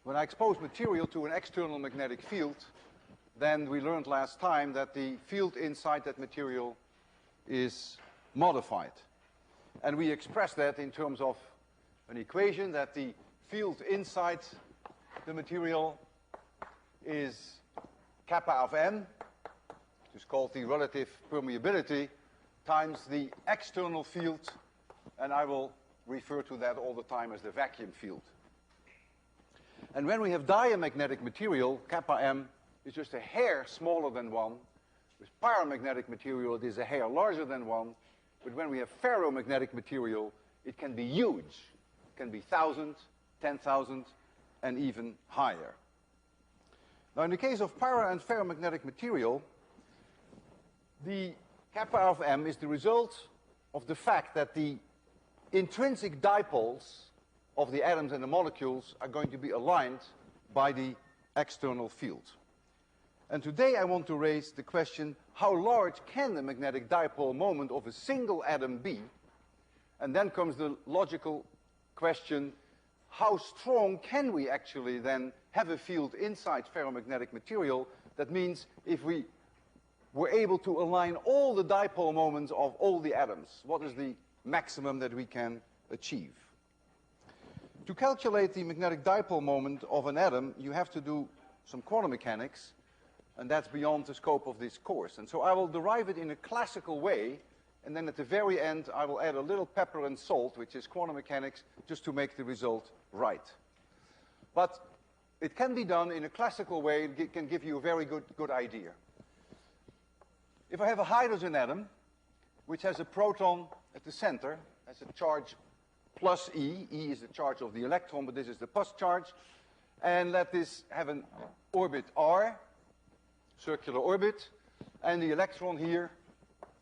When I expose material to an external magnetic field, then we learned last time that the field inside that material is modified. And we express that in terms of an equation that the field inside the material is kappa of m, which is called the relative permeability, times the external field, and I will refer to that all the time as the vacuum field. And when we have diamagnetic material, kappa m is just a hair smaller than 1. With paramagnetic material, it is a hair larger than 1. But when we have ferromagnetic material, it can be huge. It can be 1,000, 10,000, and even higher. Now, in the case of para and ferromagnetic material, the kappa of m is the result of the fact that the intrinsic dipoles of the atoms and the molecules are going to be aligned by the external field. And today I want to raise the question, how large can the magnetic dipole moment of a single atom be? And then comes the logical question, how strong can we actually then have a field inside ferromagnetic material? That means if we were able to align all the dipole moments of all the atoms, what is the maximum that we can achieve? To calculate the magnetic dipole moment of an atom, you have to do some quantum mechanics, and that's beyond the scope of this course. And so I will derive it in a classical way, and then at the very end I will add a little pepper and salt, which is quantum mechanics, just to make the result right. But it can be done in a classical way. It can give you a very good idea. If I have a hydrogen atom, which has a proton at the center, has a charge plus E. E is the charge of the electron, but this is the plus charge. And let this have an orbit R, circular orbit, and the electron here,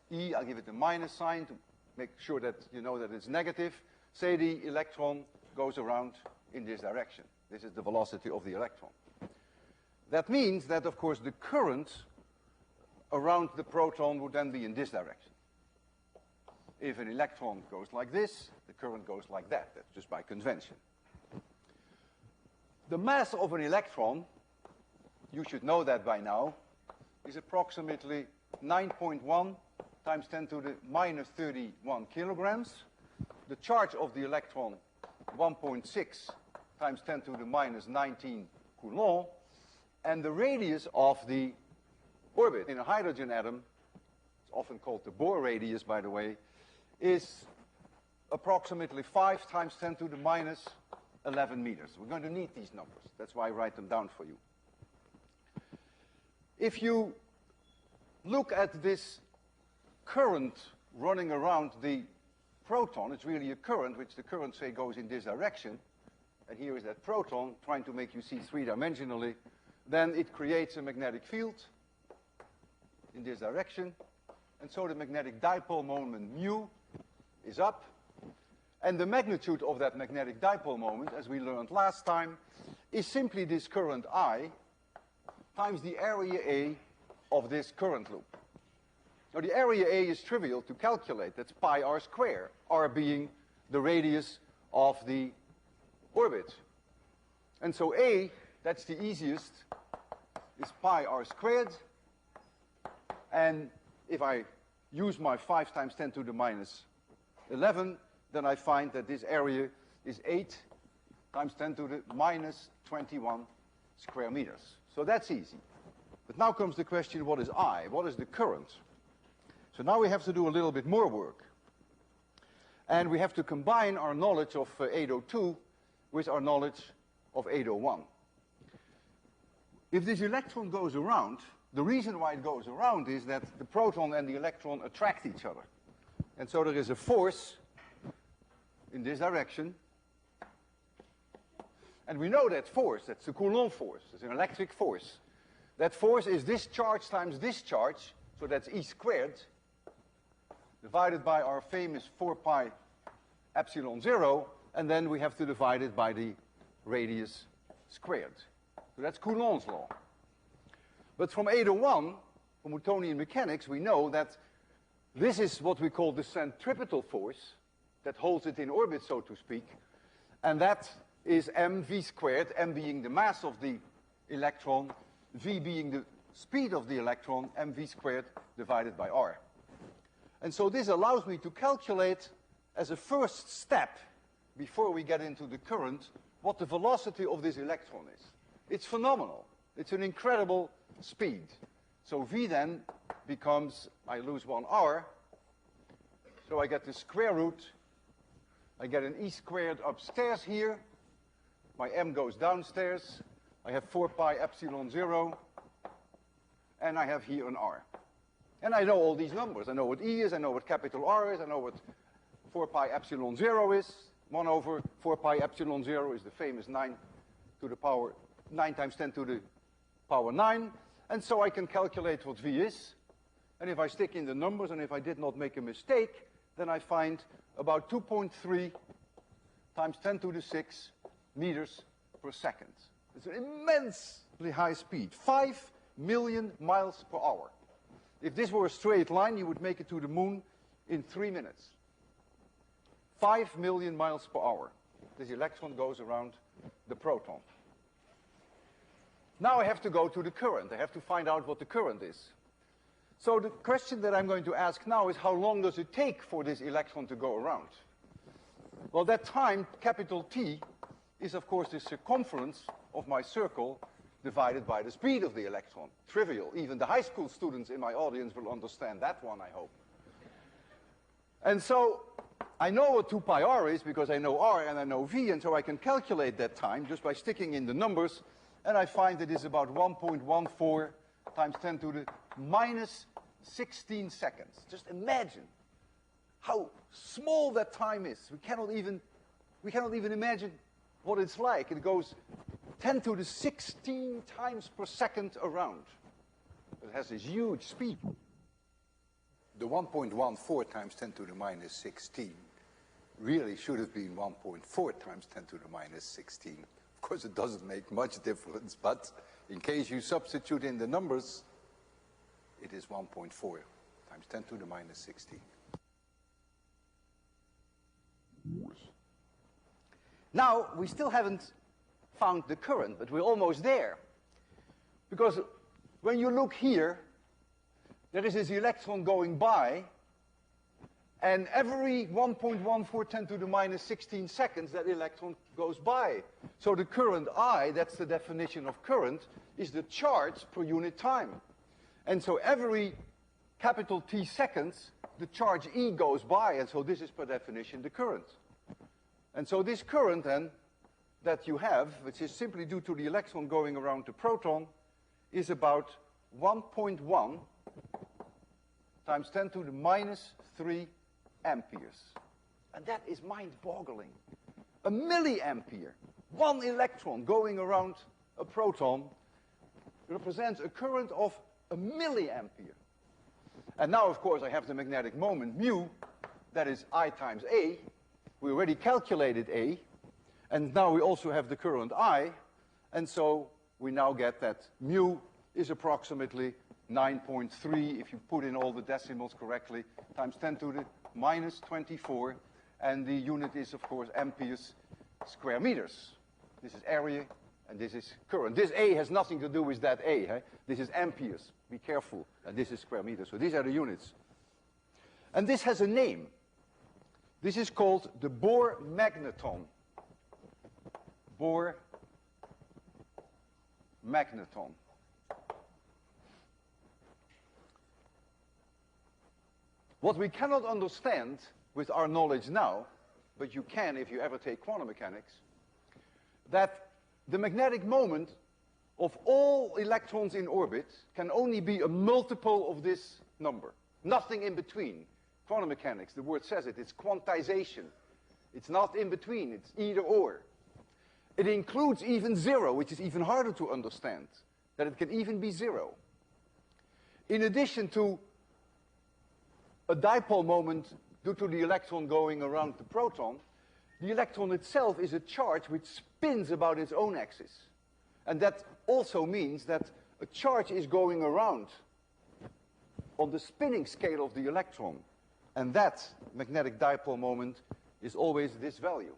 E, I'll give it a minus sign to make sure that you know that it's negative. Say the electron goes around in this direction. This is the velocity of the electron. That means that, of course, the current around the proton would then be in this direction. If an electron goes like this, the current goes like that. That's just by convention. The mass of an electron, you should know that by now, is approximately 9.1 times 10 to the minus 31 kilograms. The charge of the electron, 1.6 times 10 to the minus 19 coulomb. And the radius of the orbit in a hydrogen atom, it's often called the BOHR radius, by the way, is approximately 5 times 10 to the minus 11 meters. We're going to need these numbers. That's why I write them down for you. If you look at this current running around the proton, it's really a current, which the current, say, goes in this direction, and here is that proton trying to make you see three-dimensionally, then it creates a magnetic field in this direction, and so the magnetic dipole moment mu is up, and the magnitude of that magnetic dipole moment, as we learned last time, is simply this current I times the area A of this current loop. Now the area A is trivial to calculate. That's pi r squared, r being the radius of the orbit. And so A, that's the easiest, is pi r squared. And if I use my 5 times 10 to the minus 11, then I find that this area is 8 times 10 to the minus 21 square meters. So that's easy. But now comes the question, what is I? What is the current? So now we have to do a little bit more work. And we have to combine our knowledge of 802 with our knowledge of 801. If this electron goes around, the reason why it goes around is that the proton and the electron attract each other. And so there is a force in this direction. And we know that force, that's the Coulomb force, it's an electric force. That force is this charge times this charge, so that's E squared, divided by our famous 4 pi epsilon 0, and then we have to divide it by the radius squared. So that's Coulomb's law. But from 801, from Newtonian mechanics, we know that this is what we call the centripetal force that holds it in orbit, so to speak, and that is mv squared, m being the mass of the electron, v being the speed of the electron, mv squared divided by r. And so this allows me to calculate as a first step, before we get into the current, what the velocity of this electron is. It's phenomenal. It's an incredible speed. So v then becomes, I lose 1 r, so I get the square root, I get an e squared upstairs here, my m goes downstairs, I have 4 pi epsilon 0, and I have here an r. And I know all these numbers. I know what e is, I know what capital R is, I know what 4 pi epsilon 0 is. 1 over 4 pi epsilon 0 is the famous 9 times 10 to the power 9. And so I can calculate what v is. And if I stick in the numbers, and if I did not make a mistake, then I find about 2.3 times 10 to the 6 meters per second. It's an immensely high speed, 5 million miles per hour. If this were a straight line, you would make it to the moon in 3 minutes. 5 million miles per hour. This electron goes around the proton. Now I have to go to the current. I have to find out what the current is. So the question that I'm going to ask now is, how long does it take for this electron to go around? Well, that time, capital T, is of course the circumference of my circle divided by the speed of the electron. Trivial. Even the high school students in my audience will understand that one, I hope. And so I know what 2 pi r is because I know r and I know v, and so I can calculate that time just by sticking in the numbers, and I find it is about 1.14 times 10 to the minus 16 seconds. Just imagine how small that time is. We cannot even imagine what it's like. It goes 10 to the 16 times per second around. It has this huge speed. The 1.14 times 10 to the minus 16 really should have been 1.4 times 10 to the minus 16. Of course, it doesn't make much difference, but in case you substitute in the numbers, it is 1.4 times 10 to the minus 16. Now, we still haven't found the current, but we're almost there. Because when you look here, there is this electron going by, and every 1.14 10 to the minus 16 seconds, that electron goes by. So the current I, that's the definition of current, is the charge per unit time. And so every capital T seconds, the charge E goes by, and so this is per definition the current. And so this current then that you have, which is simply due to the electron going around the proton, is about 1.1 times 10 to the minus 3 amperes. And that is mind-boggling. A milliampere, one electron going around a proton, represents a current of a milliampere. And now, of course, I have the magnetic moment, mu, that is I times A. We already calculated A, and now we also have the current I, and so we now get that mu is approximately 9.3, if you put in all the decimals correctly, times 10 to the minus 24, and the unit is, of course, amperes square meters. This is area, and this is current. This A has nothing to do with that A. Hey? This is amperes. Be careful. And this is square meters. So these are the units. And this has a name. This is called the BOHR magnetron. BOHR magnetron. What we cannot understand with our knowledge now, but you can if you ever take quantum mechanics, that the magnetic moment of all electrons in orbit can only be a multiple of this number. Nothing in between. Quantum mechanics, the word says it, it's quantization. It's not in between, it's either or. It includes even zero, which is even harder to understand, that it can even be zero. In addition to a dipole moment due to the electron going around the proton, the electron itself is a charge which spins about its own axis. And that also means that a charge is going around on the spinning scale of the electron. And that magnetic dipole moment is always this value.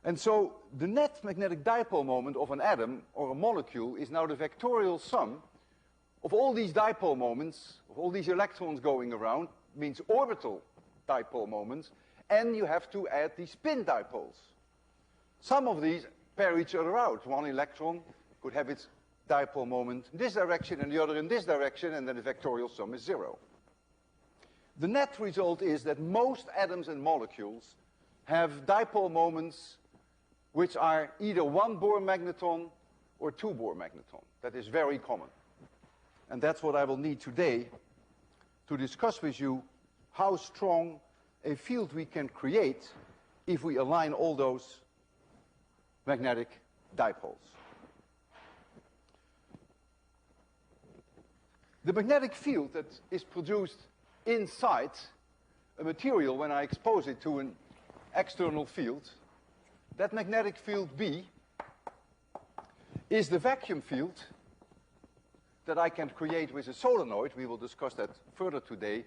And so the net magnetic dipole moment of an atom or a molecule is now the vectorial sum of all these dipole moments, of all these electrons going around, means orbital dipole moments, and you have to add these spin dipoles. Some of these pair each other out. One electron could have its dipole moment in this direction and the other in this direction, and then the vectorial sum is 0. The net result is that most atoms and molecules have dipole moments which are either 1 Bohr magnetron or 2 Bohr magnetron. That is very common. And that's what I will need today to discuss with you how strong a field we can create if we align all those magnetic dipoles. The magnetic field that is produced inside a material when I expose it to an external field, that magnetic field B is the vacuum field that I can create with a solenoid, we will discuss that further today,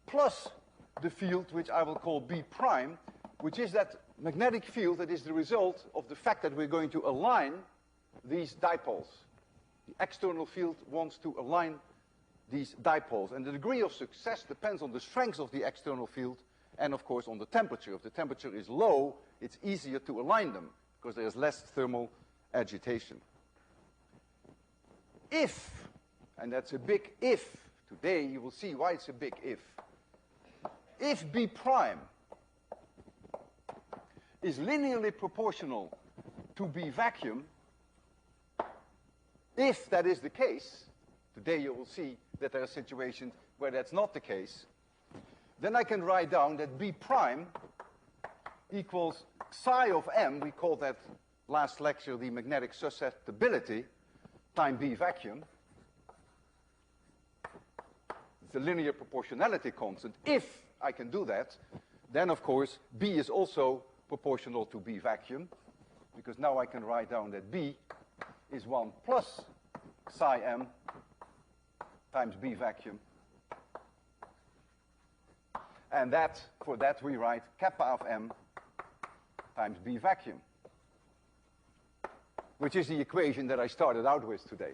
plus the field which I will call B prime, which is that magnetic field that is the result of the fact that we're going to align these dipoles. The external field wants to align these dipoles, and the degree of success depends on the strength of the external field and, of course, on the temperature. If the temperature is low, it's easier to align them because there's less thermal agitation. If, and that's a big if, today you will see why it's a big if B prime is linearly proportional to B vacuum, if that is the case, today you will see that there are situations where that's not the case, then I can write down that B prime equals psi of m, we called that last lecture the magnetic susceptibility, time B vacuum. It's a linear proportionality constant. If I can do that, then of course B is also proportional to B vacuum, because now I can write down that B is 1 plus psi m times B vacuum. And that, for that we write kappa of m times B vacuum, which is the equation that I started out with today.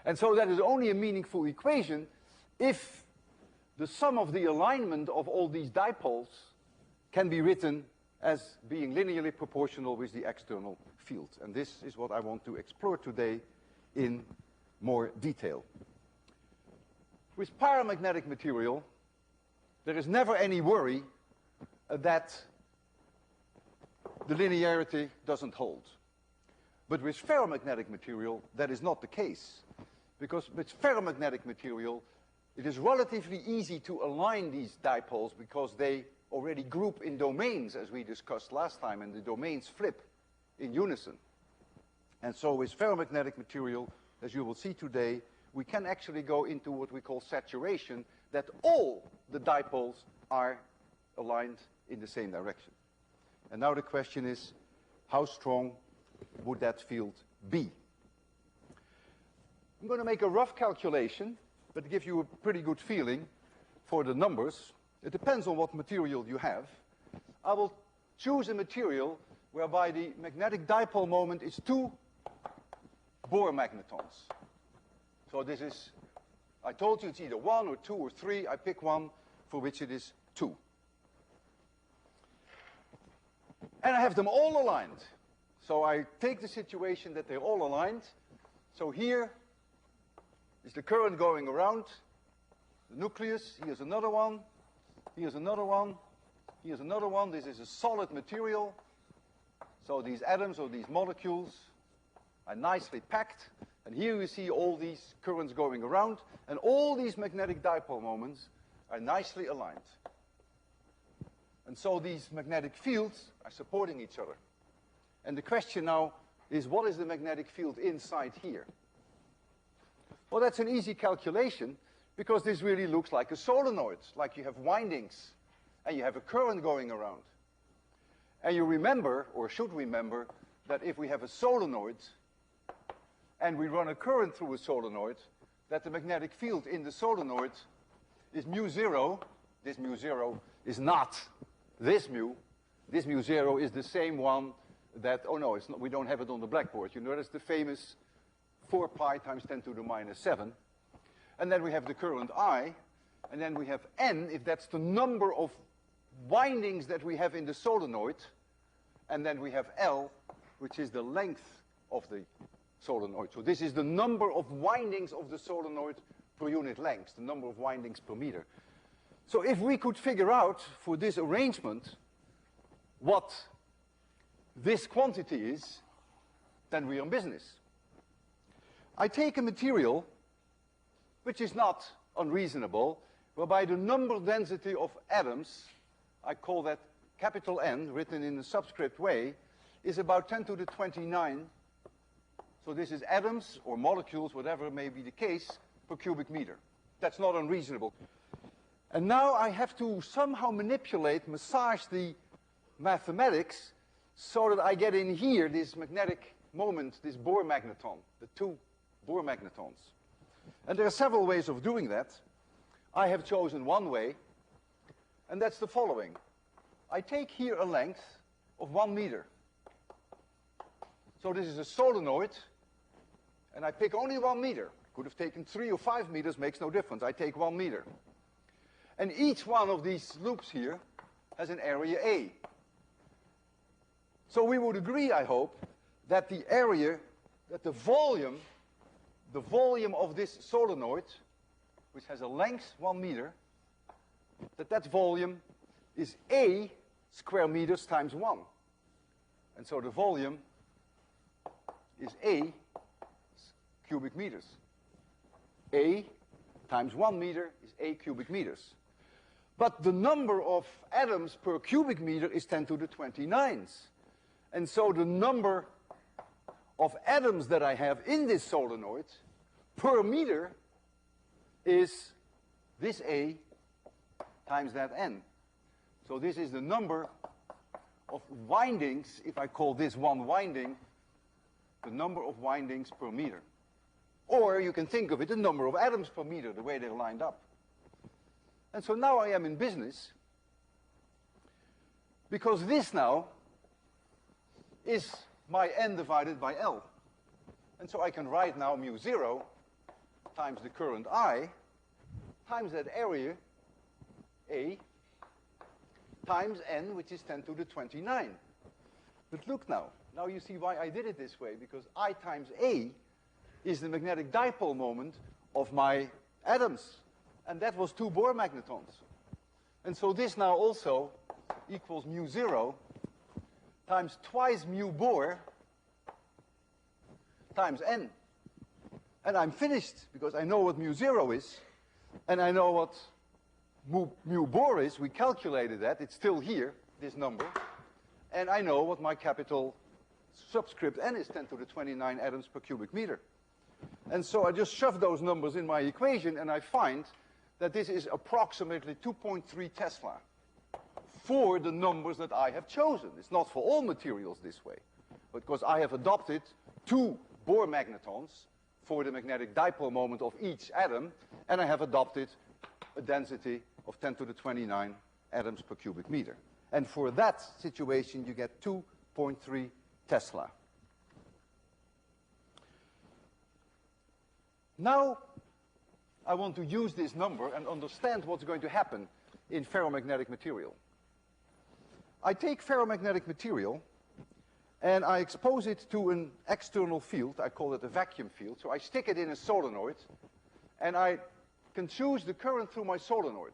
And so that is only a meaningful equation if the sum of the alignment of all these dipoles can be written as being linearly proportional with the external field. And this is what I want to explore today in more detail. With paramagnetic material, there is never any worry that the linearity doesn't hold. But with ferromagnetic material, that is not the case. Because with ferromagnetic material, it is relatively easy to align these dipoles because they already group in domains, as we discussed last time, and the domains flip in unison. And so with ferromagnetic material, as you will see today, we can actually go into what we call saturation, that all the dipoles are aligned in the same direction. And now the question is, how strong would that field be? I'm going to make a rough calculation, but to give you a pretty good feeling for the numbers. It depends on what material you have. I will choose a material whereby the magnetic dipole moment is 2 Bohr magnetons. So this is, I told you it's either 1 or 2 or 3. I pick one for which it is 2. And I have them all aligned. So I take the situation that they're all aligned. So here is the current going around the nucleus. Here's another one. Here's another one. Here's another one. This is a solid material. So these atoms or these molecules are nicely packed. And here you see all these currents going around. And all these magnetic dipole moments are nicely aligned. And so these magnetic fields are supporting each other. And the question now is, what is the magnetic field inside here? Well, that's an easy calculation, because this really looks like a solenoid, like you have windings, and you have a current going around. And you remember, or should remember, that if we have a solenoid, and we run a current through a solenoid, that the magnetic field in the solenoid is mu0. This mu0 is not this mu, This mu 0 is the same one that, oh no, it's not, we don't have it on the blackboard. You know, that's the famous 4 pi times 10 to the minus 7. And then we have the current I, and then we have N, if that's the number of windings that we have in the solenoid, and then we have L, which is the length of the solenoid. So this is the number of windings of the solenoid per unit length, the number of windings per meter. So if we could figure out for this arrangement what this quantity is, then we are in business. I take a material which is not unreasonable, whereby the number density of atoms, I call that capital N, written in a subscript way, is about 10 to the 29. So this is atoms or molecules, whatever may be the case, per cubic meter. That's not unreasonable. And now I have to somehow manipulate, massage the mathematics so that I get in here this magnetic moment, this Bohr magnetron, the 2 Bohr magnetrons. And there are several ways of doing that. I have chosen one way, and that's the following. I take here a length of 1 meter. So this is a solenoid, and I pick only 1 meter. Could have taken 3 or 5 meters, makes no difference. I take 1 meter. And each one of these loops here has an area A. So we would agree, I hope, that the area, that the volume of this solenoid, which has a length 1 meter, that volume is A square meters times 1. And so the volume is A cubic meters. A times 1 meter is A cubic meters. But the number of atoms per cubic meter is 10 to the 29s. And so the number of atoms that I have in this solenoid per meter is this A times that N. So this is the number of windings, if I call this one winding, the number of windings per meter. Or you can think of it, the number of atoms per meter, the way they're lined up. And so now I am in business, because this now is my N divided by L. And so I can write now mu 0 times the current I times that area A times N, which is 10 to the 29. But look now you see why I did it this way, because I times A is the magnetic dipole moment of my atoms. And that was 2 Bohr magnetrons. And so this now also equals mu 0 times twice mu Bohr times N. And I'm finished, because I know what mu 0 is, and I know what mu Bohr is. We calculated that. It's still here, this number. And I know what my capital subscript N is, 10 to the 29 atoms per cubic meter. And so I just shove those numbers in my equation, and I find that this is approximately 2.3 Tesla for the numbers that I have chosen. It's not for all materials this way, because I have adopted 2 Bohr magnetrons for the magnetic dipole moment of each atom, and I have adopted a density of 10 to the 29 atoms per cubic meter. And for that situation, you get 2.3 Tesla. Now, I want to use this number and understand what's going to happen in ferromagnetic material. I take ferromagnetic material and I expose it to an external field. I call it a vacuum field. So I stick it in a solenoid and I can choose the current through my solenoid.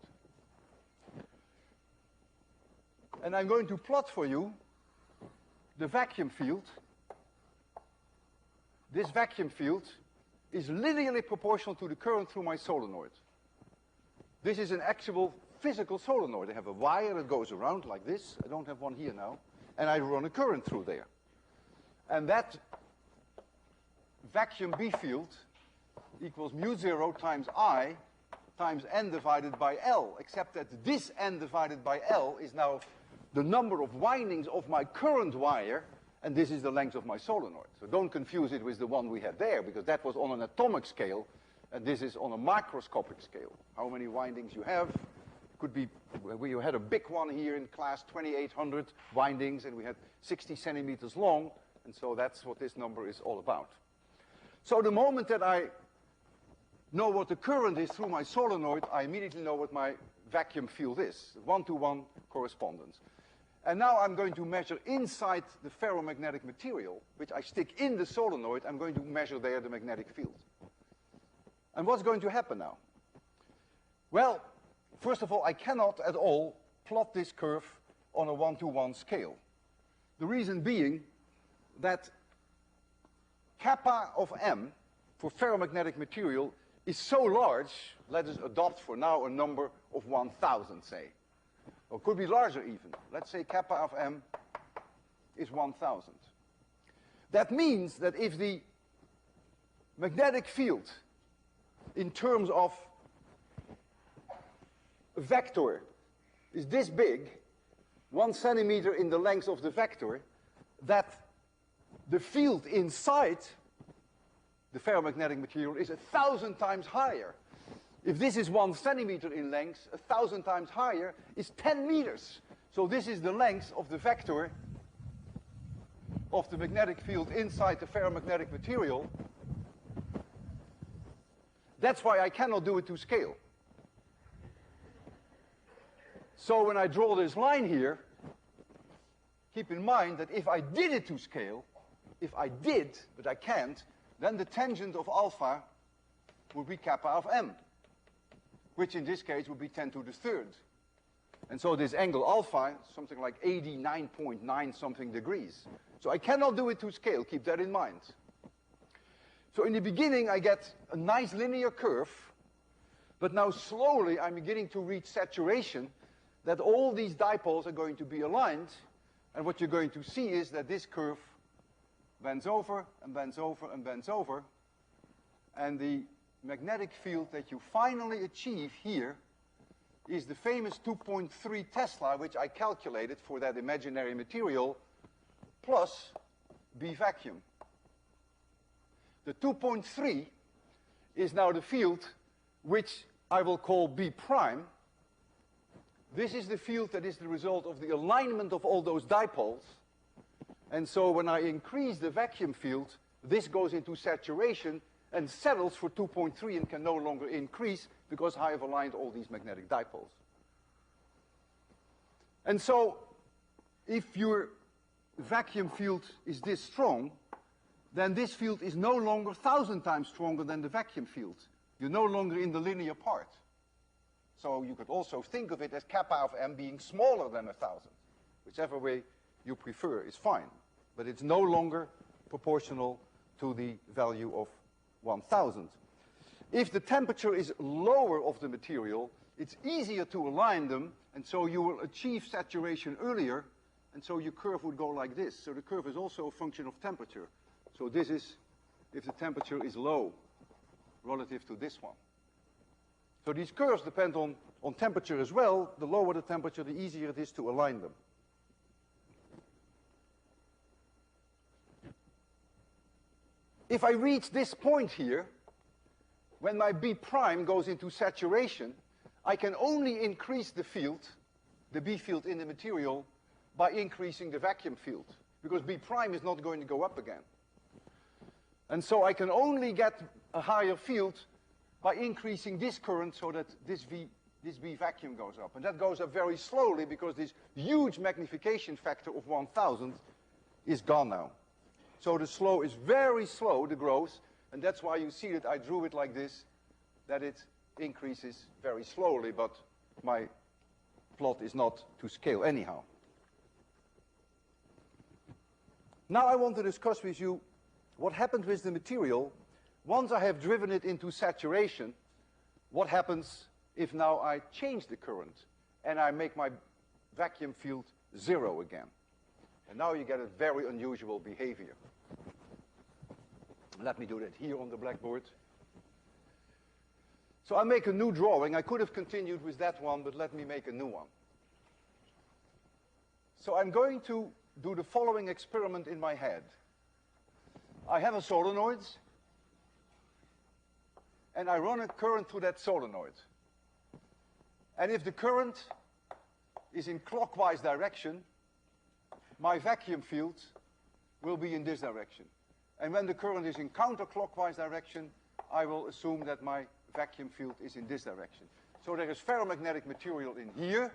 And I'm going to plot for you the vacuum field. This vacuum field is linearly proportional to the current through my solenoid. This is an actual physical solenoid. I have a wire that goes around like this. I don't have one here now. And I run a current through there. And that vacuum B field equals mu 0 times I times N divided by L, except that this N divided by L is now the number of windings of my current wire, and this is the length of my solenoid. So don't confuse it with the one we had there, because that was on an atomic scale, and this is on a microscopic scale. How many windings you have Could be, we had a big one here in class, 2800 windings, and we had 60 centimeters long, and so that's what this number is all about. So the moment that I know what the current is through my solenoid, I immediately know what my vacuum field is, one-to-one correspondence. And now I'm going to measure inside the ferromagnetic material, which I stick in the solenoid, I'm going to measure there the magnetic field. And what's going to happen now? Well, first of all, I cannot at all plot this curve on a one-to-one scale. The reason being that kappa of m for ferromagnetic material is so large, let us adopt for now a number of 1,000, say. Or could be larger even. Let's say kappa of m is 1,000. That means that if the magnetic field in terms of a vector is this big, 1 centimeter in the length of the vector, that the field inside the ferromagnetic material is 1,000 times higher. If this is 1 centimeter in length, 1,000 times higher is 10 meters. So this is the length of the vector of the magnetic field inside the ferromagnetic material. That's why I cannot do it to scale. So when I draw this line here, keep in mind that if I did it to scale, if I did, but I can't, then the tangent of alpha would be kappa of m, which in this case would be 10 to the third. And so this angle alpha is something like 89.9 something degrees. So I cannot do it to scale, keep that in mind. So in the beginning I get a nice linear curve, but now slowly I'm beginning to reach saturation, that all these dipoles are going to be aligned, and what you're going to see is that this curve bends over and bends over and bends over, and the magnetic field that you finally achieve here is the famous 2.3 Tesla, which I calculated for that imaginary material, plus B vacuum. The 2.3 is now the field which I will call B prime. This is the field that is the result of the alignment of all those dipoles. And so when I increase the vacuum field, this goes into saturation and settles for 2.3 and can no longer increase because I have aligned all these magnetic dipoles. And so if your vacuum field is this strong, then this field is no longer 1,000 times stronger than the vacuum field. You're no longer in the linear part. So you could also think of it as kappa of m being smaller than 1,000. Whichever way you prefer is fine. But it's no longer proportional to the value of 1,000. If the temperature is lower of the material, it's easier to align them, and so you will achieve saturation earlier, and so your curve would go like this. So the curve is also a function of temperature. So this is if the temperature is low relative to this one. So these curves depend on temperature as well. The lower the temperature, the easier it is to align them. If I reach this point here, when my B prime goes into saturation, I can only increase the field, the B field in the material, by increasing the vacuum field, because B prime is not going to go up again. And so I can only get a higher field by increasing this current so that this B vacuum goes up. And that goes up very slowly because this huge magnification factor of 1,000 is gone now. So the slow is very slow, the growth, and that's why you see that I drew it like this, that it increases very slowly, but my plot is not to scale anyhow. Now I want to discuss with you what happened with the material. Once I have driven it into saturation, what happens if now I change the current and I make my vacuum field 0 again? And now you get a very unusual behavior. Let me do that here on the blackboard. So I make a new drawing. I could have continued with that one, but let me make a new one. So I'm going to do the following experiment in my head. I have a solenoid, and I run a current through that solenoid. And if the current is in clockwise direction, my vacuum field will be in this direction. And when the current is in counterclockwise direction, I will assume that my vacuum field is in this direction. So there is ferromagnetic material in here.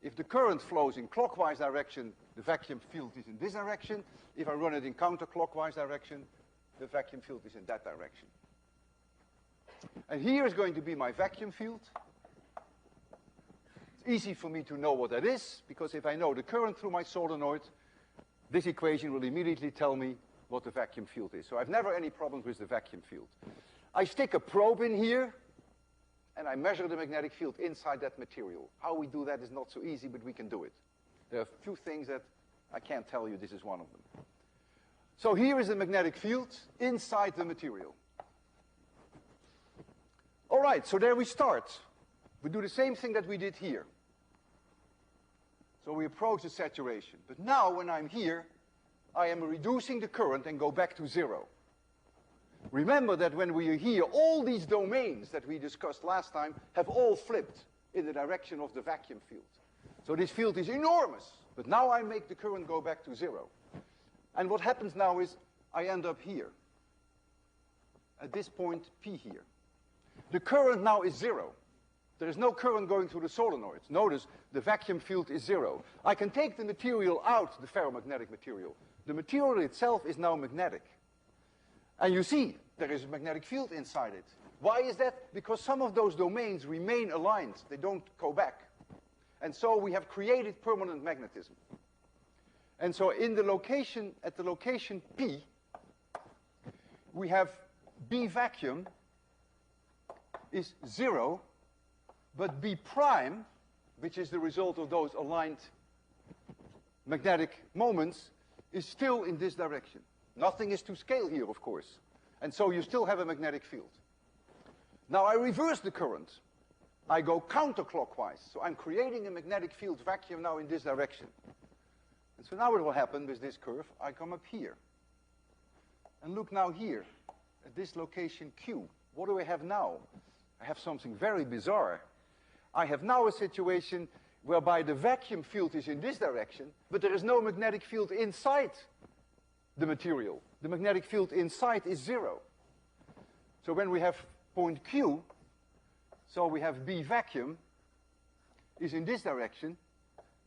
If the current flows in clockwise direction, the vacuum field is in this direction. If I run it in counterclockwise direction, the vacuum field is in that direction. And here is going to be my vacuum field. It's easy for me to know what that is, because if I know the current through my solenoid, this equation will immediately tell me what the vacuum field is. So I've never any problems with the vacuum field. I stick a probe in here, and I measure the magnetic field inside that material. How we do that is not so easy, but we can do it. There are a few things that I can't tell you. This is one of them. So here is the magnetic field inside the material. All right, so there we start. We do the same thing that we did here. So we approach the saturation. But now, when I'm here, I am reducing the current and go back to zero. Remember that when we are here, all these domains that we discussed last time have all flipped in the direction of the vacuum field. So this field is enormous. But now I make the current go back to zero. And what happens now is I end up here. At this point, P here. The current now is zero. There is no current going through the solenoids. Notice the vacuum field is zero. I can take the material out, the ferromagnetic material. The material itself is now magnetic. And you see, there is a magnetic field inside it. Why is that? Because some of those domains remain aligned. They don't go back. And so we have created permanent magnetism. And so in the location, at the location P, we have B vacuum is zero, but B prime, which is the result of those aligned magnetic moments, is still in this direction. Nothing is to scale here, of course. And so you still have a magnetic field. Now I reverse the current. I go counterclockwise. So I'm creating a magnetic field vacuum now in this direction. And so now what will happen with this curve? I come up here. And look now here, at this location Q. What do I have now? I have something very bizarre. I have now a situation whereby the vacuum field is in this direction, but there is no magnetic field inside the material. The magnetic field inside is zero. So when we have point Q, so we have B vacuum is in this direction,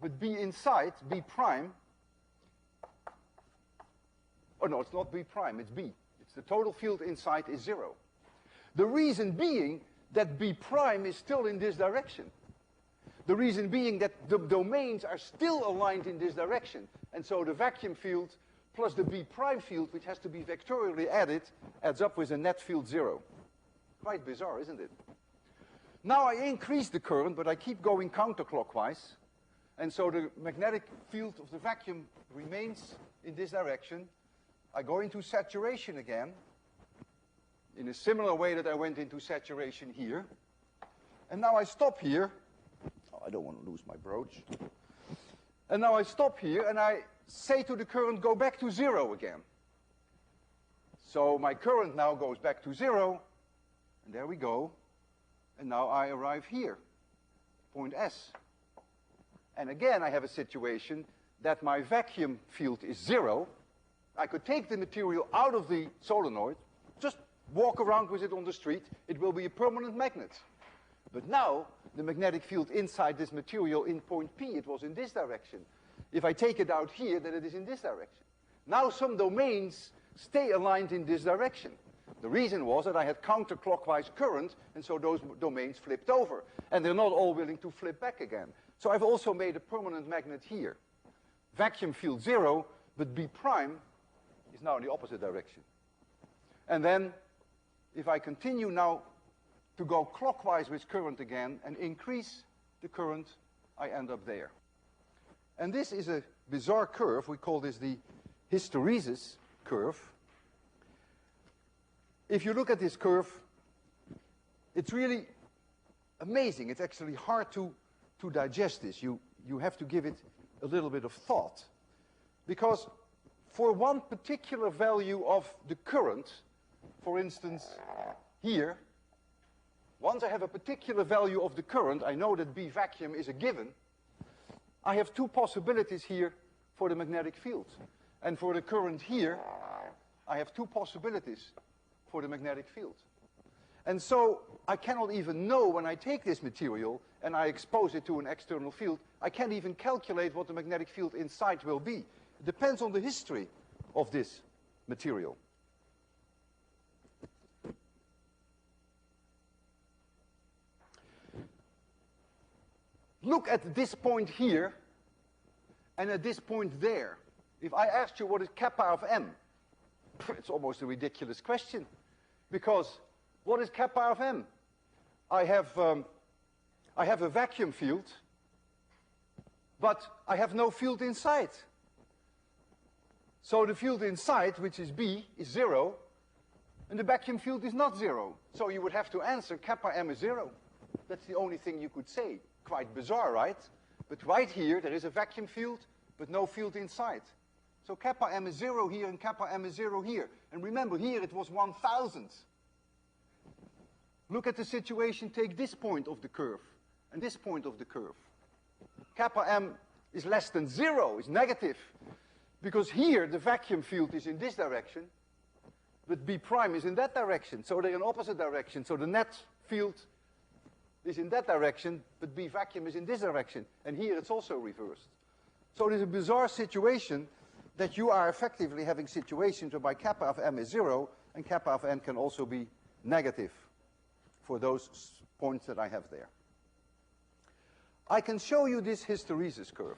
but B inside, B prime, oh no, it's not B prime, it's B. It's the total field inside is zero. The reason being that B prime is still in this direction. The reason being that the domains are still aligned in this direction. And so the vacuum field plus the B prime field, which has to be vectorially added, adds up with a net field zero. Quite bizarre, isn't it? Now I increase the current, but I keep going counterclockwise. And so the magnetic field of the vacuum remains in this direction. I go into saturation again, in a similar way that I went into saturation here. And now I stop here. Oh, I don't want to lose my brooch. And now I stop here, and I say to the current, go back to zero again. So my current now goes back to zero, and there we go. And now I arrive here, point S. And again, I have a situation that my vacuum field is zero. I could take the material out of the solenoid, just walk around with it on the street. It will be a permanent magnet. But now, the magnetic field inside this material in point P, it was in this direction. If I take it out here, then it is in this direction. Now some domains stay aligned in this direction. The reason was that I had counterclockwise current, and so those domains flipped over. And they're not all willing to flip back again. So I've also made a permanent magnet here. Vacuum field zero, but B prime is now in the opposite direction. And then, if I continue now to go clockwise with current again and increase the current, I end up there. And this is a bizarre curve. We call this the hysteresis curve. If you look at this curve, it's really amazing. It's actually hard to digest this. You have to give it a little bit of thought. Because for one particular value of the current, for instance, here, once I have a particular value of the current, I know that B vacuum is a given, I have two possibilities here for the magnetic field. And for the current here, I have two possibilities for the magnetic field. And so I cannot even know when I take this material and I expose it to an external field, I can't even calculate what the magnetic field inside will be. It depends on the history of this material. Look at this point here and at this point there. If I asked you what is kappa of M, it's almost a ridiculous question. Because what is kappa of M? I have a vacuum field, but I have no field inside. So the field inside, which is B, is 0, and the vacuum field is not 0. So you would have to answer kappa M is 0. That's the only thing you could say. Quite bizarre, right? But right here, there is a vacuum field, but no field inside. So kappa M is 0 here, and kappa M is 0 here. And remember, here it was 1,000. Look at the situation, take this point of the curve, and this point of the curve. Kappa M is less than 0, is negative. Because here, the vacuum field is in this direction, but B prime is in that direction. So they're in opposite direction. So the net field is in that direction, but B vacuum is in this direction. And here it's also reversed. So there's a bizarre situation that you are effectively having situations whereby kappa of M is 0, and kappa of M can also be negative for those points that I have there. I can show you this hysteresis curve.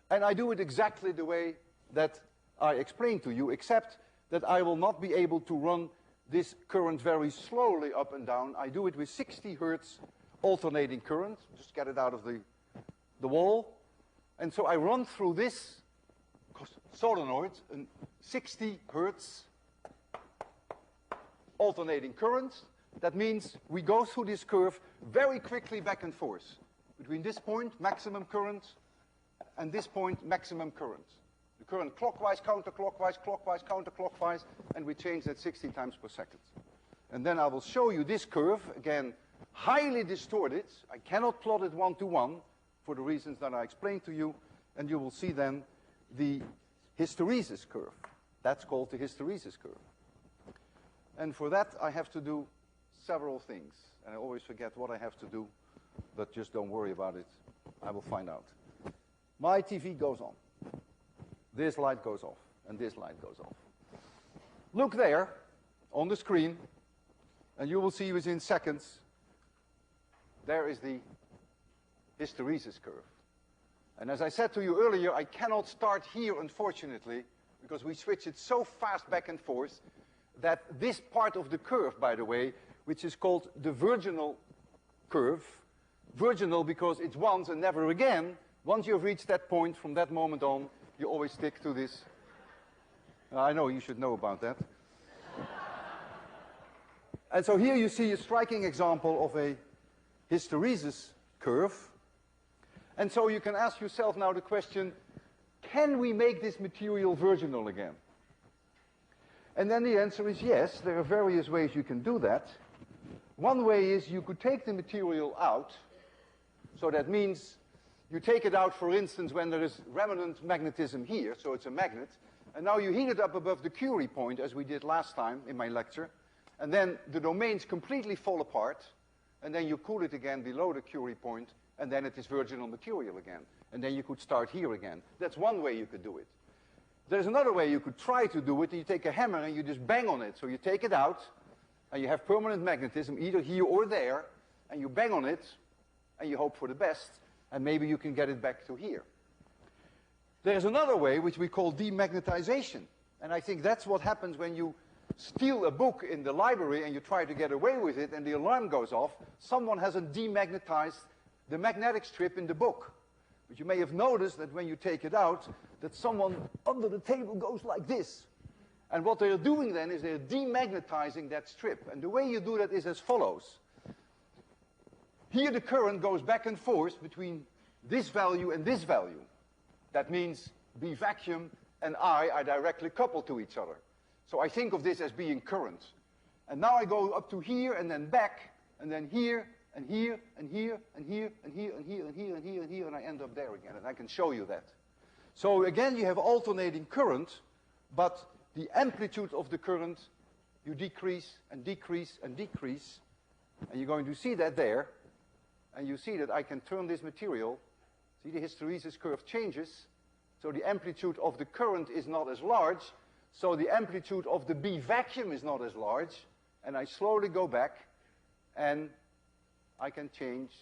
And I do it exactly the way that I explained to you, except that I will not be able to run this current very slowly up and down. I do it with 60 hertz alternating current. Just get it out of the wall. And so I run through this solenoid a 60 hertz alternating current. That means we go through this curve very quickly back and forth. Between this point, maximum current, and this point, maximum current. The current clockwise, counterclockwise, clockwise, counterclockwise, and we change that 60 times per second. And then I will show you this curve, again, highly distorted. I cannot plot it one-to-one for the reasons that I explained to you, and you will see then the hysteresis curve. That's called the hysteresis curve. And for that, I have to do several things. And I always forget what I have to do, but just don't worry about it. I will find out. My TV goes on. This light goes off, and this light goes off. Look there on the screen, and you will see within seconds, there is the hysteresis curve. And as I said to you earlier, I cannot start here, unfortunately, because we switch it so fast back and forth that this part of the curve, by the way, which is called the virginal curve, virginal because it's once and never again. Once you've reached that point, from that moment on, you always stick to this. I know you should know about that. And so here you see a striking example of a hysteresis curve. And so you can ask yourself now the question, can we make this material virginal again? And then the answer is yes. There are various ways you can do that. One way is you could take the material out. So that means you take it out, for instance, when there is remnant magnetism here, so it's a magnet. And now you heat it up above the Curie point, as we did last time in my lecture. And then the domains completely fall apart. And then you cool it again below the Curie point, and then it is virginal material again. And then you could start here again. That's one way you could do it. There's another way you could try to do it. You take a hammer and you just bang on it. So you take it out, and you have permanent magnetism, either here or there, and you bang on it, and you hope for the best, and maybe you can get it back to here. There's another way, which we call demagnetization. And I think that's what happens when you steal a book in the library and you try to get away with it, and the alarm goes off. Someone hasn't demagnetized the magnetic strip in the book. But you may have noticed that when you take it out, that someone under the table goes like this. And what they're doing then is they're demagnetizing that strip. And the way you do that is as follows. Here the current goes back and forth between this value and this value. That means B vacuum and I are directly coupled to each other. So I think of this as being current. And now I go up to here and then back and then here, and here, and here, and here, and here, and here, and here, and here, and here, and I end up there again, and I can show you that. So again, you have alternating current, but the amplitude of the current, you decrease, and decrease, and decrease, and you're going to see that there, and you see that I can turn this material, see the hysteresis curve changes, so the amplitude of the current is not as large, so the amplitude of the B vacuum is not as large, and I slowly go back, and I can change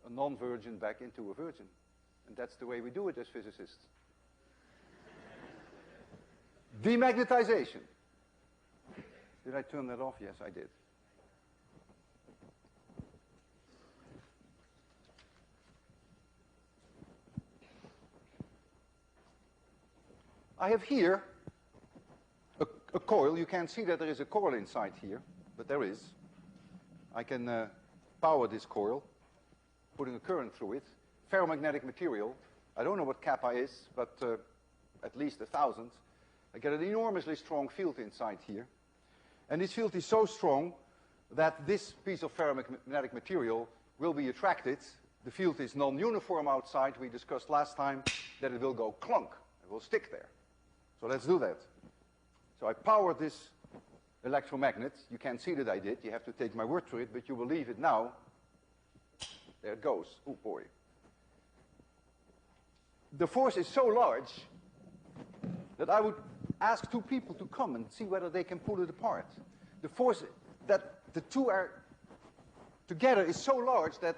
a non-virgin back into a virgin. And that's the way we do it as physicists. Demagnetization. Did I turn that off? Yes, I did. I have here a coil. You can't see that there is a coil inside here, but there is. I can power this coil, putting a current through it. Ferromagnetic material. I don't know what kappa is, but at least 1,000. I get an enormously strong field inside here. And this field is so strong that this piece of ferromagnetic material will be attracted. The field is non-uniform outside. We discussed last time that it will go clunk. It will stick there. So let's do that. So I powered this electromagnet. You can't see that I did. You have to take my word for it, but you will leave it now. There it goes. Oh boy. The force is so large that I would ask two people to come and see whether they can pull it apart. The force that the two are together is so large that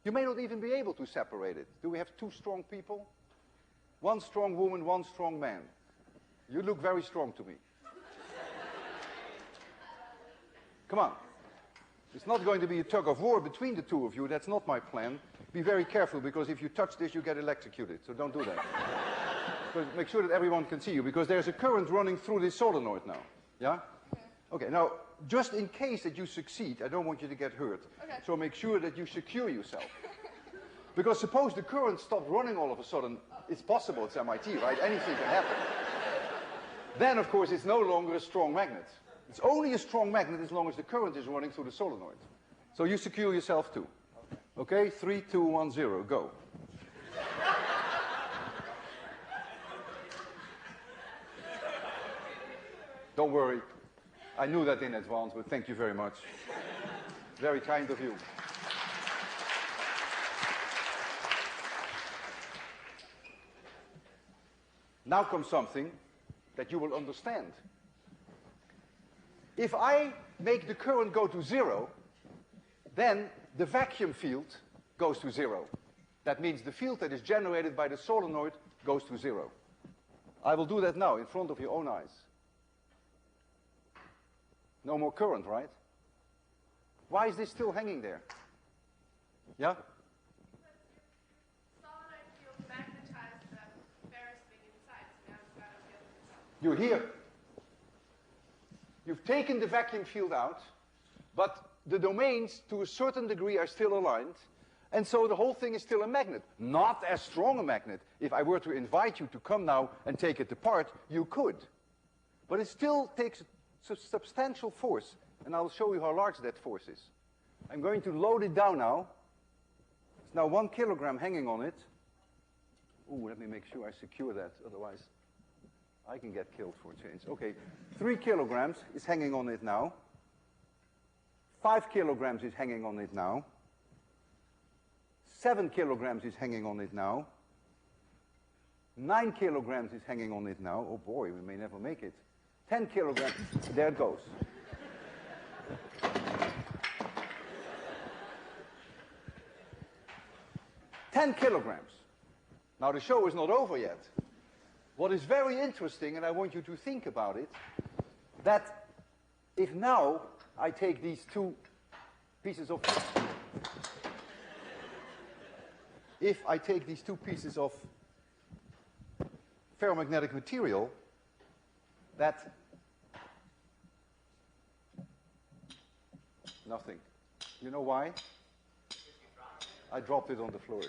you may not even be able to separate it. Do we have two strong people? One strong woman, one strong man. You look very strong to me. Come on. It's not going to be a tug of war between the two of you. That's not my plan. Be very careful, because if you touch this, you get electrocuted. So don't do that. But make sure that everyone can see you, because there's a current running through this solenoid now. Yeah? Okay, now, just in case that you succeed, I don't want you to get hurt. Okay. So make sure that you secure yourself. Because suppose the current stopped running all of a sudden. It's possible, it's MIT, right? Anything can happen. Then, of course, it's no longer a strong magnet. It's only a strong magnet as long as the current is running through the solenoid. So you secure yourself too. Okay, 3, 2, 1, 0, go. Don't worry. I knew that in advance, but thank you very much. Very kind of you. Now comes something that you will understand. If I make the current go to 0, then the vacuum field goes to 0. That means the field that is generated by the solenoid goes to 0. I will do that now in front of your own eyes. No more current, right? Why is this still hanging there? Yeah? Solenoid field magnetized the ferrous thing inside, so now it's got to be able to. You're here. You've taken the vacuum field out, but the domains, to a certain degree, are still aligned, and so the whole thing is still a magnet. Not as strong a magnet. If I were to invite you to come now and take it apart, you could. But it still takes a substantial force, and I'll show you how large that force is. I'm going to load it down now. It's now 1 kilogram hanging on it. Ooh, let me make sure I secure that, otherwise I can get killed for a change. Okay, 3 kilograms is hanging on it now. 5 kilograms is hanging on it now. 7 kilograms is hanging on it now. 9 kilograms is hanging on it now. Oh boy, we may never make it. 10 kilograms, there it goes. $10 kilograms. Now the show is not over yet. What is very interesting, and I want you to think about it, that if now I take these two pieces of ferromagnetic material, that nothing. You know why? I dropped it on the floor.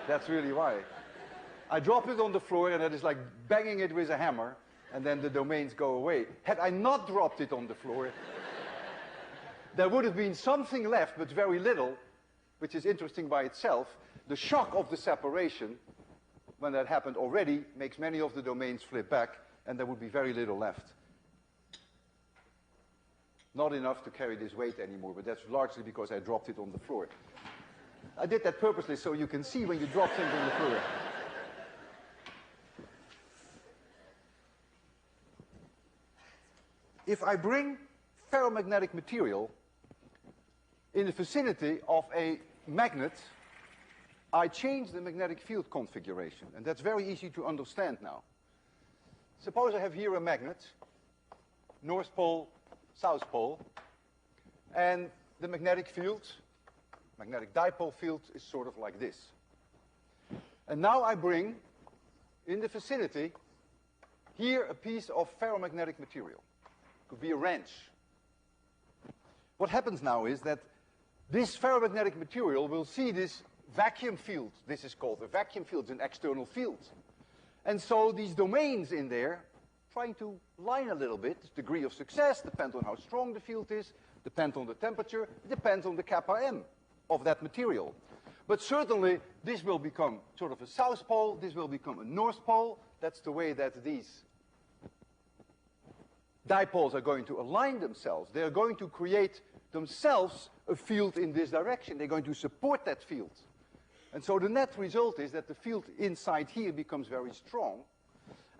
That's really why. I drop it on the floor, and that is like banging it with a hammer, and then the domains go away. Had I not dropped it on the floor, there would have been something left, but very little, which is interesting by itself. The shock of the separation, when that happened already, makes many of the domains flip back, and there would be very little left. Not enough to carry this weight anymore, but that's largely because I dropped it on the floor. I did that purposely so you can see when you drop things on the floor. If I bring ferromagnetic material in the vicinity of a magnet, I change the magnetic field configuration, and that's very easy to understand now. Suppose I have here a magnet, North Pole, South Pole, and the magnetic field, magnetic dipole field, is sort of like this. And now I bring, in the vicinity, here a piece of ferromagnetic material. Could be a wrench. What happens now is that this ferromagnetic material will see this vacuum field. This is called a vacuum field, it's an external field. And so these domains in there, trying to line a little bit, degree of success, depends on how strong the field is, depends on the temperature, it depends on the kappa m of that material. But certainly, this will become sort of a south pole, this will become a north pole. That's the way that these dipoles are going to align themselves. They're going to create themselves a field in this direction. They're going to support that field. And so the net result is that the field inside here becomes very strong.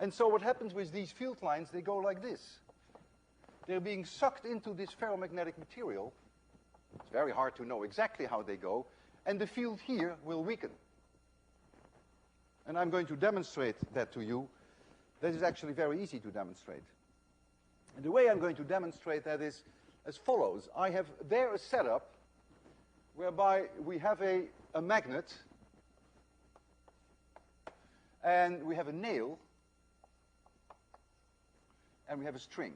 And so what happens with these field lines, they go like this. They're being sucked into this ferromagnetic material. It's very hard to know exactly how they go. And the field here will weaken. And I'm going to demonstrate that to you. That is actually very easy to demonstrate. And the way I'm going to demonstrate that is as follows. I have there a setup whereby we have a magnet and we have a nail and we have a string.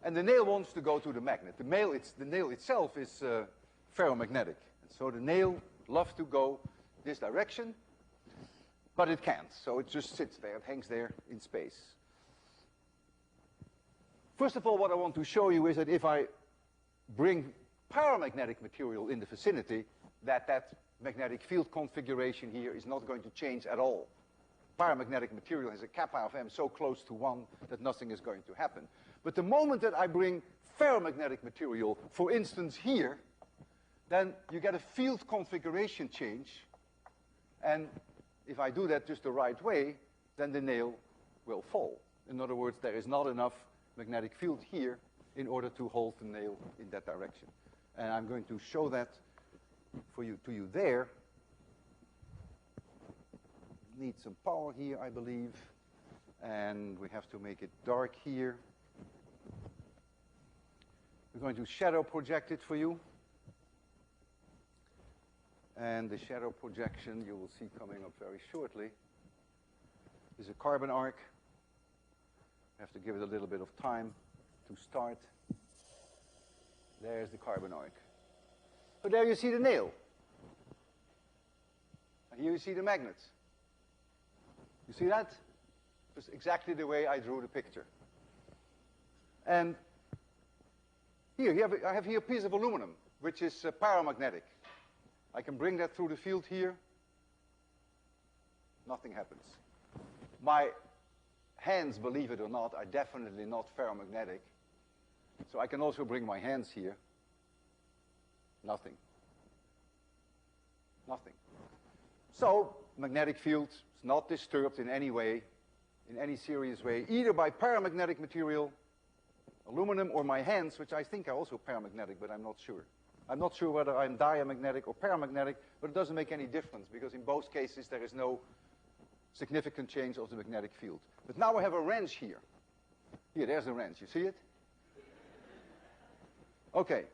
And the nail wants to go to the magnet. The nail itself is ferromagnetic. And so the nail loves to go this direction, but it can't. So it just sits there, it hangs there in space. First of all, what I want to show you is that if I bring paramagnetic material in the vicinity, that magnetic field configuration here is not going to change at all. Paramagnetic material has a kappa of m so close to 1 that nothing is going to happen. But the moment that I bring ferromagnetic material, for instance here, then you get a field configuration change. And if I do that just the right way, then the nail will fall. In other words, there is not enough magnetic field here in order to hold the nail in that direction. And I'm going to show that to you there. Need some power here, I believe. And we have to make it dark here. We're going to shadow project it for you. And the shadow projection you will see coming up very shortly is a carbon arc. I have to give it a little bit of time to start. There's the carbon arc. So there you see the nail. And here you see the magnet. You see that? It's exactly the way I drew the picture. And here, I have here a piece of aluminum, which is paramagnetic. I can bring that through the field here. Nothing happens. My hands, believe it or not, are definitely not ferromagnetic. So I can also bring my hands here. Nothing. Nothing. So, magnetic field is not disturbed in any way, in any serious way, either by paramagnetic material, aluminum, or my hands, which I think are also paramagnetic, but I'm not sure. I'm not sure whether I'm diamagnetic or paramagnetic, but it doesn't make any difference, because in both cases there is no significant change of the magnetic field. But now I have a wrench here. Here, there's a wrench. You see it? Okay.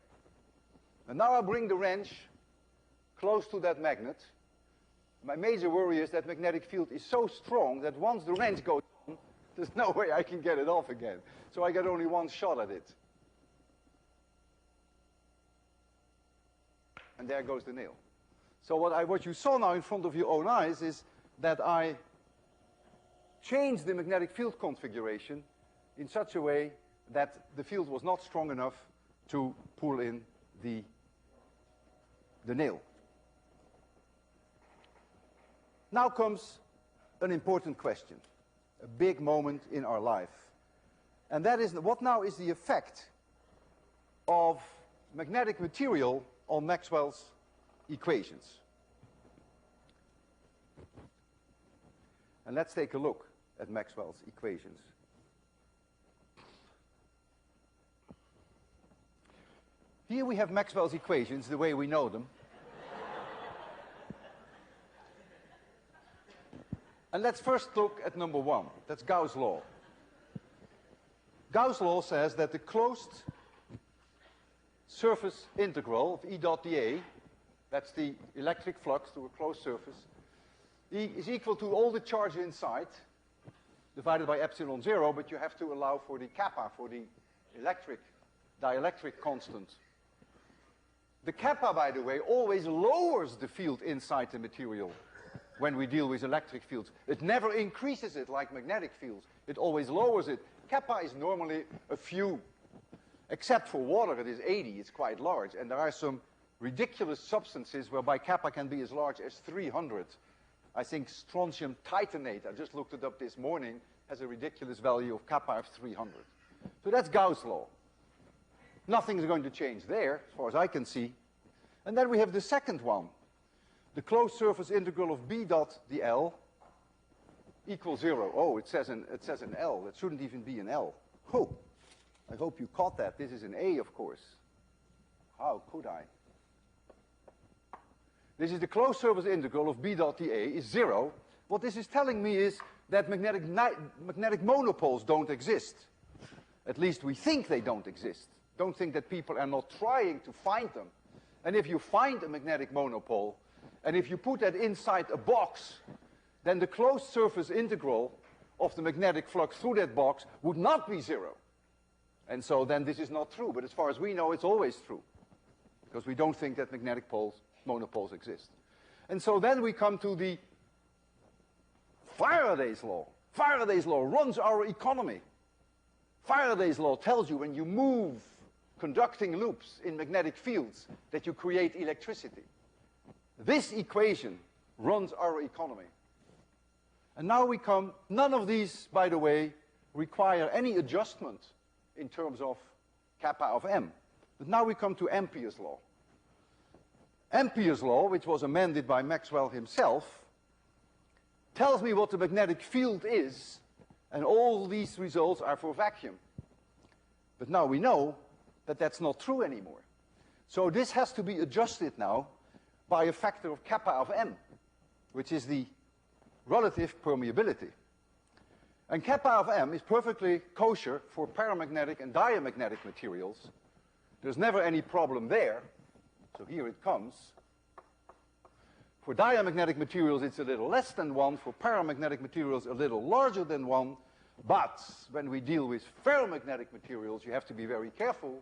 And now I bring the wrench close to that magnet. My major worry is that magnetic field is so strong that once the wrench goes on, there's no way I can get it off again. So I get only one shot at it. And there goes the nail. So what you saw now in front of your own eyes is that I changed the magnetic field configuration in such a way that the field was not strong enough to pull in the nail. Now comes an important question, a big moment in our life. And that is, what now is the effect of magnetic material on Maxwell's equations? And let's take a look at Maxwell's equations. Here we have Maxwell's equations the way we know them. And let's first look at number one. That's Gauss' law. Gauss' law says that the closed surface integral of E dot dA, that's the electric flux through a closed surface, E is equal to all the charge inside divided by epsilon 0, but you have to allow for the kappa, for the dielectric constant. The kappa, by the way, always lowers the field inside the material when we deal with electric fields. It never increases it like magnetic fields. It always lowers it. Kappa is normally a few. Except for water, it is 80. It's quite large. And there are some ridiculous substances whereby kappa can be as large as 300. I think strontium titanate, I just looked it up this morning, has a ridiculous value of kappa of 300. So that's Gauss' law. Nothing is going to change there, as far as I can see. And then we have the second one. The closed surface integral of B dot dl equals 0. Oh, it says an L. That shouldn't even be an L. Oh, I hope you caught that. This is an A, of course. How could I? This is the closed surface integral of B dot dA is 0. What this is telling me is that magnetic monopoles don't exist. At least we think they don't exist. Don't think that people are not trying to find them. And if you find a magnetic monopole, and if you put that inside a box, then the closed surface integral of the magnetic flux through that box would not be 0. And so then this is not true. But as far as we know, it's always true. Because we don't think that magnetic monopoles exist. And so then we come to the Faraday's law. Faraday's law runs our economy. Faraday's law tells you when you move conducting loops in magnetic fields that you create electricity. This equation runs our economy. And now we come, none of these, by the way, require any adjustment in terms of kappa of m. But now we come to Ampere's law. Ampere's law, which was amended by Maxwell himself, tells me what the magnetic field is, and all these results are for vacuum. But now we know that that's not true anymore. So this has to be adjusted now by a factor of kappa of m, which is the relative permeability. And kappa of m is perfectly kosher for paramagnetic and diamagnetic materials. There's never any problem there. So here it comes. For diamagnetic materials, it's a little less than 1. For paramagnetic materials, a little larger than 1. But when we deal with ferromagnetic materials, you have to be very careful,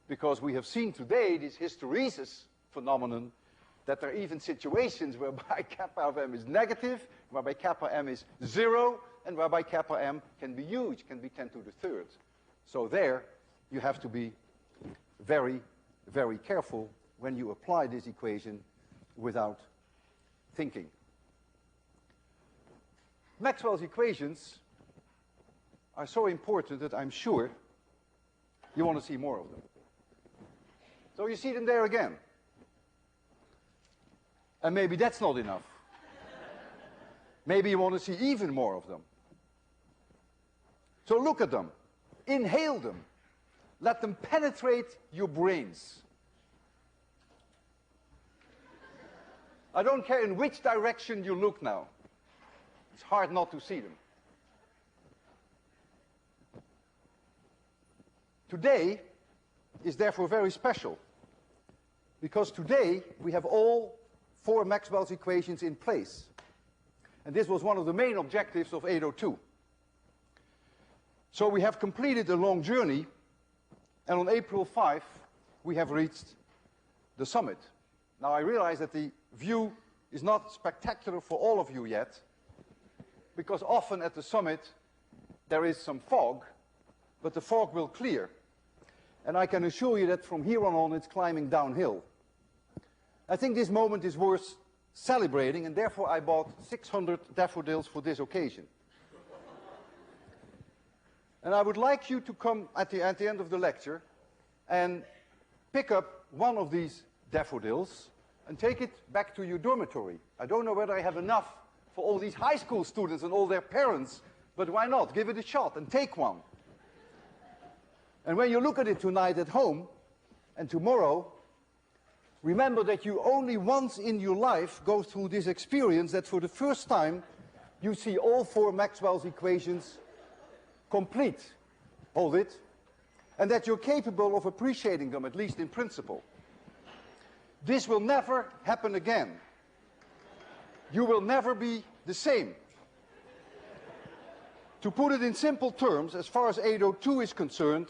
because we have seen today this hysteresis phenomenon, that there are even situations whereby kappa of m is negative, whereby kappa m is 0, and whereby kappa m can be huge, can be 10 to the 3rd. So there, you have to be very, very careful when you apply this equation without thinking. Maxwell's equations are so important that I'm sure you want to see more of them. So you see them there again. And maybe that's not enough. Maybe you want to see even more of them. So look at them. Inhale them. Let them penetrate your brains. I don't care in which direction you look now. It's hard not to see them. Today is therefore very special, because today we have all 4 Maxwell's equations in place. And this was one of the main objectives of 802. So we have completed a long journey, and on April 5, we have reached the summit. Now I realize that the view is not spectacular for all of you yet, because often at the summit there is some fog, but the fog will clear. And I can assure you that from here on it's climbing downhill. I think this moment is worth celebrating, and therefore I bought 600 daffodils for this occasion. And I would like you to come at the end of the lecture and pick up one of these daffodils and take it back to your dormitory. I don't know whether I have enough for all these high school students and all their parents, but why not? Give it a shot and take one. And when you look at it tonight at home and tomorrow, remember that you only once in your life go through this experience that for the first time you see all 4 Maxwell's equations complete. Hold it. And that you're capable of appreciating them, at least in principle. This will never happen again. You will never be the same. To put it in simple terms, as far as 802 is concerned,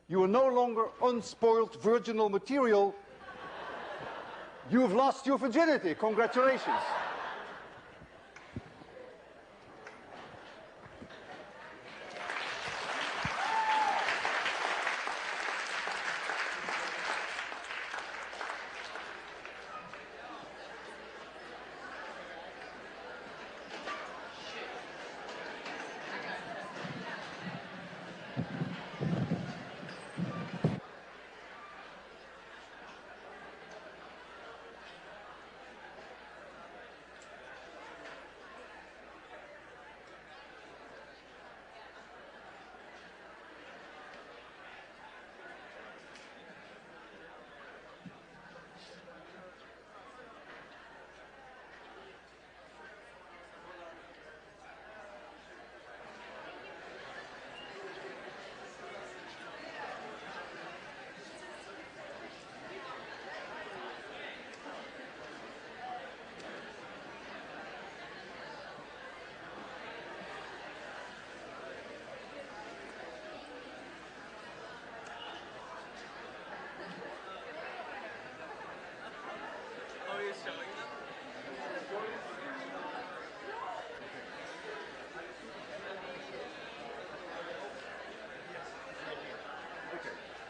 you are no longer unspoiled virginal material. You have lost your virginity. Congratulations.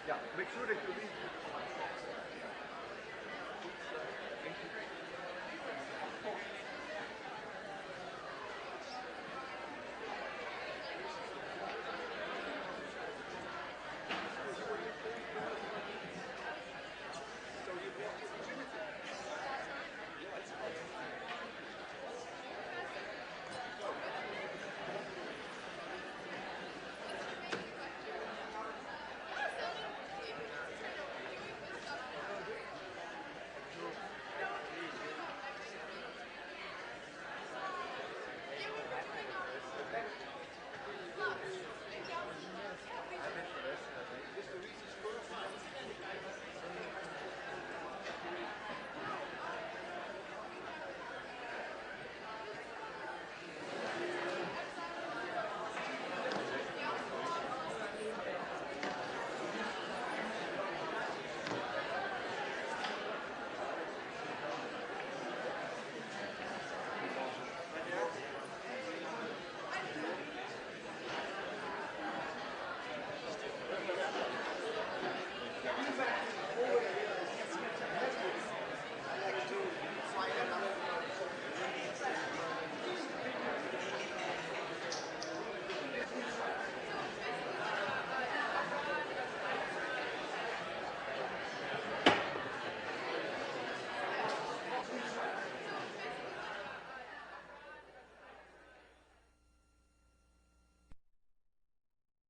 Yeah, make sure that you leave.